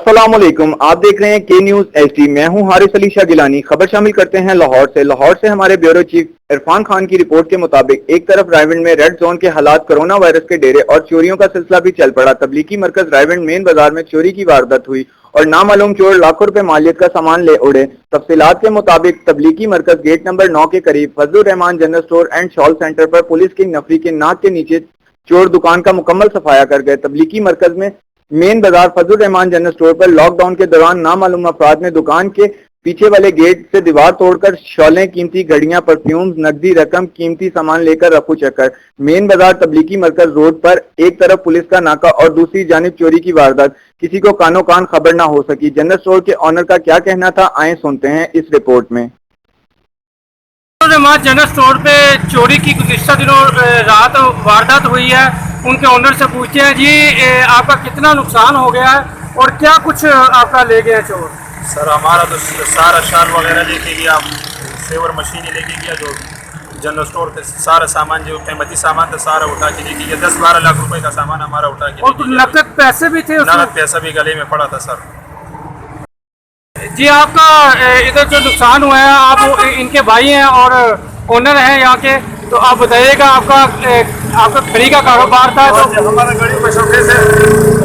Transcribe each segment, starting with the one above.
अस्सलामुअलैकुम, आप देख रहे हैं के न्यूज एचडी। मैं हूं हारिस अली शाह गिलानी। खबर शामिल करते हैं लाहौर से हमारे ब्यूरो चीफ इरफान खान की रिपोर्ट के मुताबिक एक तरफ रायविंड में रेड जोन के हालात, कोरोना वायरस के डेरे और चोरियों का सिलसिला भी चल पड़ा। तबलीगी मरकज रायविंड मेन बाजार में चोरी की वारदात हुई और नामालूम चोर लाखों रुपए मालियत का सामान ले उड़े। तफसीलात के मुताबिक तबलीगी मरकज गेट नंबर 9 के करीब Fazlur Rahman general store and shawl centre पर पुलिस की नफरी के नाक के नीचे चोर दुकान का मुकम्मल सफाया कर गए। तबलीगी मरकज में मेन बाजार फजलुर रहमान जनरल स्टोर पर लॉकडाउन के दौरान नामालूम अफराद ने दुकान के पीछे वाले गेट से दीवार तोड़कर शॉलें, कीमती घड़ियां, परफ्यूम्स, नकदी रकम, कीमती सामान लेकर रफू चक्कर। मेन बाजार तबलीगी मरकज रोड पर एक तरफ पुलिस का नाका और दूसरी जानिब चोरी की वारदात। किसी को कानो कान खबर ना हो सकी। जनरल स्टोर के ऑनर का क्या कहना था, आए सुनते हैं इस रिपोर्ट में। जनरल स्टोर पे चोरी की गुज़िश्ता दिनों रात वारदात हुई है, उनके ओनर से पूछते हैं। जी आपका कितना नुकसान हो गया है और क्या कुछ आपका ले गया चोर? सर हमारा तो सारा शाल वगैरह लेके गया, सेवर मशीन लेके गया, जो जनरल स्टोर के सारा सामान जो कीमती सामान था सारा उठा के लेके गया। 10-12 लाख रुपए का सामान हमारा उठा के। और नकद पैसे भी थे? नकद पैसा भी गले में पड़ा था सर। जी आपका इधर जो नुकसान हुआ है, आप इनके भाई हैं और ओनर हैं यहाँ के, तो आप बताइएगा आपका घड़ी का कारोबार था तो हमारा घड़ी में शोकेस है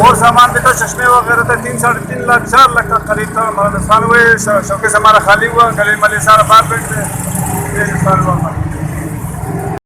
और सामान भी तो चश्मे वगैरह थे, 3-3.5 लाख 4 लाख का करीब था। हमारा नुकसान हुआ, शोकेस हमारा खाली हुआ, गले मले सारा बाहर बैठ गए।